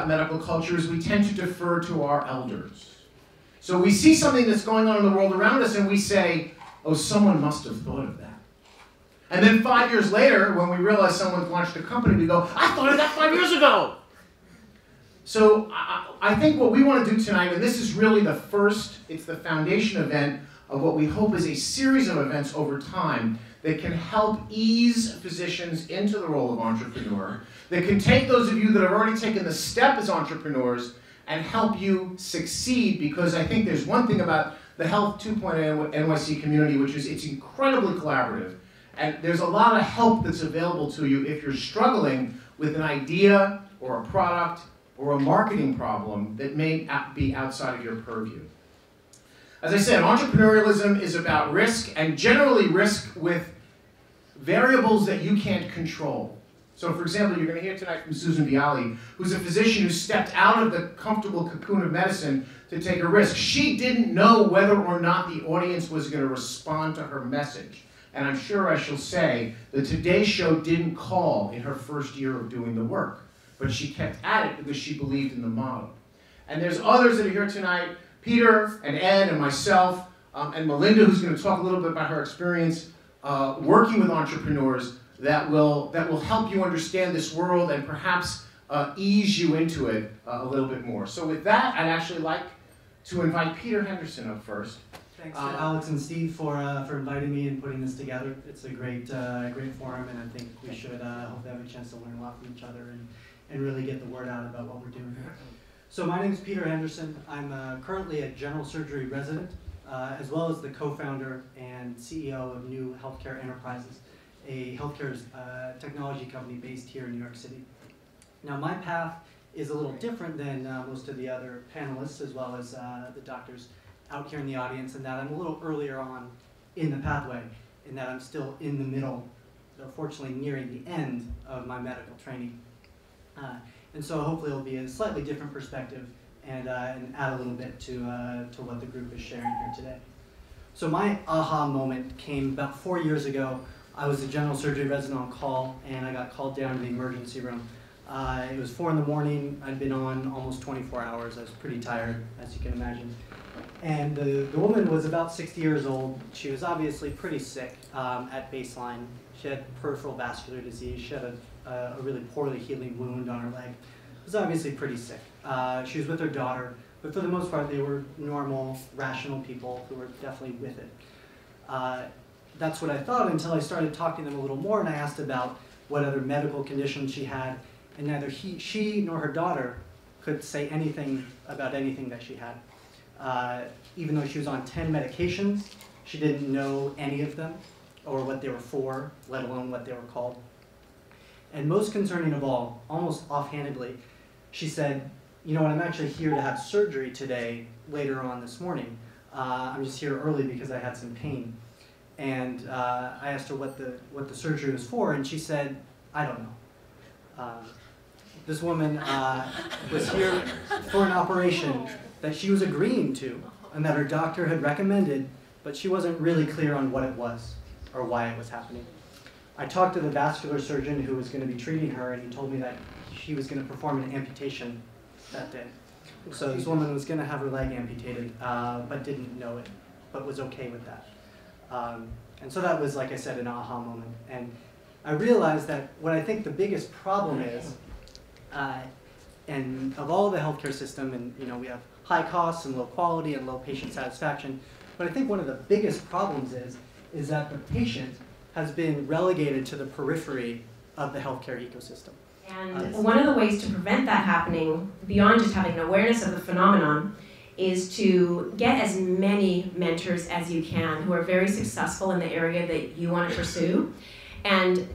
about medical culture is we tend to defer to our elders. So we see something that's going on in the world around us and we say, oh, someone must have thought of that. And then 5 years later, when we realize someone's launched a company, we go, I thought of that 5 years ago. So I think what we want to do tonight, and this is really the first, it's the foundation event of what we hope is a series of events over time that can help ease physicians into the role of entrepreneur, that can take those of you that have already taken the step as entrepreneurs and help you succeed, because I think there's one thing about the Health 2.0 NYC community, which is it's incredibly collaborative. And there's a lot of help that's available to you if you're struggling with an idea or a product or a marketing problem that may be outside of your purview. As I said, entrepreneurialism is about risk, and generally risk with variables that you can't control. So for example, you're going to hear tonight from Susan Bialy, who's a physician who stepped out of the comfortable cocoon of medicine to take a risk. She didn't know whether or not the audience was going to respond to her message. And I'm sure I shall say the Today Show didn't call in her first year of doing the work, but she kept at it because she believed in the model. And there's others that are here tonight, Peter and Ed and myself, and Melinda, who's going to talk a little bit about her experience working with entrepreneurs that will help you understand this world and perhaps ease you into it a little bit more. So with that, I'd actually like to invite Peter Henderson up first. Thanks to Alex and Steve for inviting me and putting this together. It's a great forum, and I think we should hopefully have a chance to learn a lot from each other and really get the word out about what we're doing here. So my name is Peter Henderson. I'm currently a general surgery resident, as well as the co-founder and CEO of New Healthcare Enterprises, a healthcare technology company based here in New York City. Now my path is a little different than most of the other panelists, as well as the doctors out here in the audience, in that I'm a little earlier on in the pathway, in that I'm still in the middle, though fortunately nearing the end of my medical training. And so hopefully it'll be a slightly different perspective and add a little bit to what the group is sharing here today. So my aha moment came about 4 years ago. I was a general surgery resident on call, and I got called down to the emergency room. It was 4 in the morning. I'd been on almost 24 hours. I was pretty tired, as you can imagine. And the woman was about 60 years old. She was obviously pretty sick at baseline. She had peripheral vascular disease. She had a really poorly healing wound on her leg. Was obviously pretty sick. She was with her daughter, but for the most part, they were normal, rational people who were definitely with it. That's what I thought until I started talking to them a little more, and I asked about what other medical conditions she had, and neither she nor her daughter could say anything about anything that she had. Even though she was on 10 medications, she didn't know any of them or what they were for, let alone what they were called. And most concerning of all, almost offhandedly, she said, you know what, I'm actually here to have surgery today, later on this morning. I'm just here early because I had some pain. And I asked her what the surgery was for, and she said, I don't know. This woman was here for an operation that she was agreeing to and that her doctor had recommended, but she wasn't really clear on what it was or why it was happening. I talked to the vascular surgeon who was going to be treating her, and he told me that she was going to perform an amputation that day. So this woman was going to have her leg amputated, but didn't know it, but was okay with that. And so that was, like I said, an aha moment. And I realized that what I think the biggest problem is, and of all the healthcare system, and you know, we have high costs and low quality and low patient satisfaction, but I think one of the biggest problems is that the patient has been relegated to the periphery of the healthcare ecosystem. And one of the ways to prevent that happening, beyond just having an awareness of the phenomenon, is to get as many mentors as you can who are very successful in the area that you want to pursue. And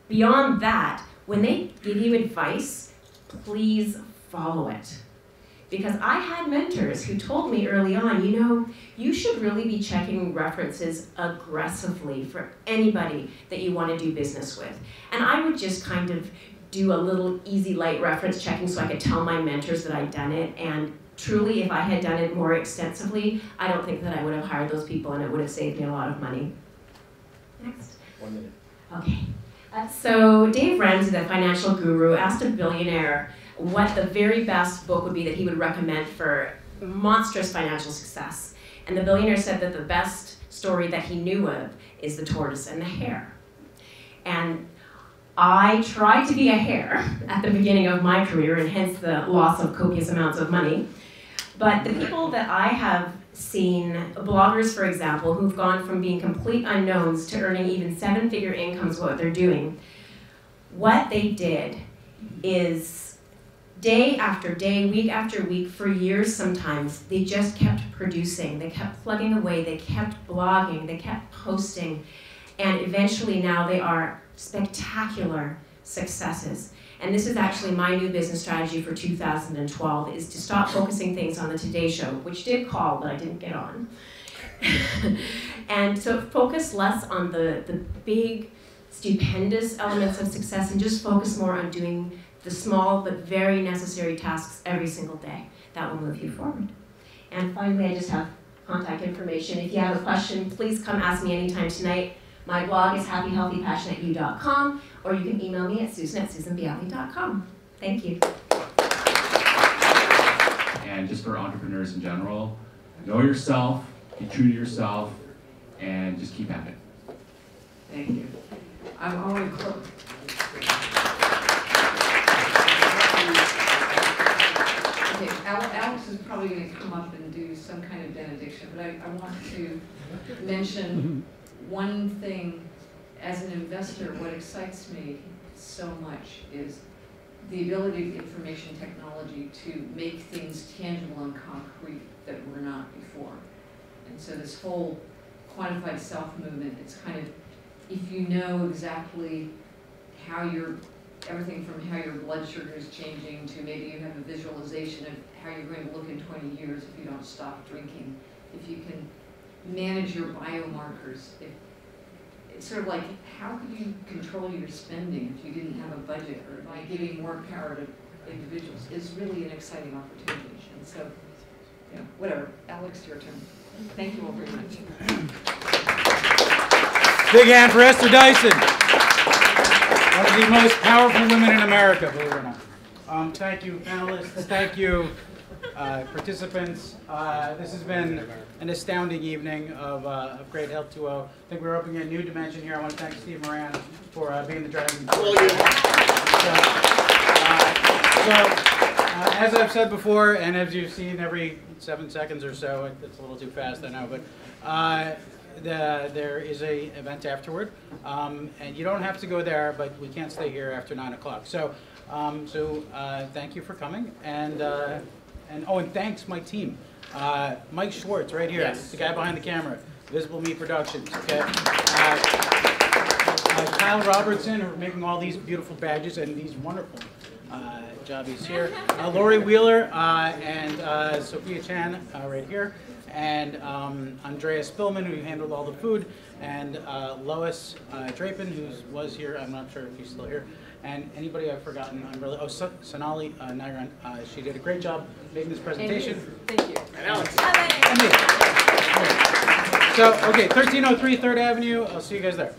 beyond that, when they give you advice, please follow it. Because I had mentors who told me early on, you know, you should really be checking references aggressively for anybody that you want to do business with. And I would just kind of do a little easy light reference checking so I could tell my mentors that I'd done it. And truly, if I had done it more extensively, I don't think that I would have hired those people, and it would have saved me a lot of money. Next. 1 minute. Okay. So Dave Ramsey, the financial guru, asked a billionaire what the very best book would be that he would recommend for monstrous financial success. And the billionaire said that the best story that he knew of is The Tortoise and the Hare. And I tried to be a hare at the beginning of my career, and hence the loss of copious amounts of money. But the people that I have seen, bloggers for example, who've gone from being complete unknowns to earning even 7-figure incomes what they're doing, what they did is day after day, week after week, for years sometimes, they just kept producing, they kept plugging away, they kept blogging, they kept posting, and eventually now they are spectacular successes. And this is actually my new business strategy for 2012, is to stop focusing things on the Today Show, which did call, but I didn't get on. And so focus less on the big, stupendous elements of success and just focus more on doing the small but very necessary tasks every single day. That will move you forward. And finally, I just have contact information. If you have a question, please come ask me anytime tonight. My blog is happyhealthypassionateyou.com, or you can email me at susan@susanbialy.com. Thank you. And just for entrepreneurs in general, know yourself, be true to yourself, and just keep at it. Thank you. I'm always close. Okay, Alex is probably going to come up and do some kind of benediction, but I want to mention one thing. As an investor, what excites me so much is the ability of information technology to make things tangible and concrete that were not before. And so this whole quantified self movement, it's kind of, if you know exactly how everything from how your blood sugar is changing to maybe you have a visualization of how you're going to look in 20 years if you don't stop drinking, if you can manage your biomarkers, it's sort of like, how could you control your spending if you didn't have a budget, or by giving more power to individuals is really an exciting opportunity. And so, you know, whatever. Alex, your turn. Thank you all very much. Big hand for Esther Dyson, one of the most powerful women in America, believe it or not. Thank you, panelists. Thank you, participants. This has been an astounding evening of Great Health 2.0. I think we're opening a new dimension here. I want to thank Steve Moran for being the driving force. As I've said before, and as you've seen every 7 seconds or so, it's a little too fast, I know, but there is an event afterward, and you don't have to go there, but we can't stay here after 9 o'clock. So, thank you for coming, and thanks my team. Mike Schwartz, right here, yes. The guy behind the camera, Visible Me Productions. Okay. Kyle Robertson, who are making all these beautiful badges and these wonderful jobbies here. Lori Wheeler and Sophia Chan right here. And Andrea Spillman, who handled all the food, and Lois Drapin, who was here. I'm not sure if he's still here. And anybody I've forgotten, I'm really, Sonali Nairan, she did a great job making this presentation. Thank you. And Alex. And me. So, okay, 1303 3rd Avenue, I'll see you guys there.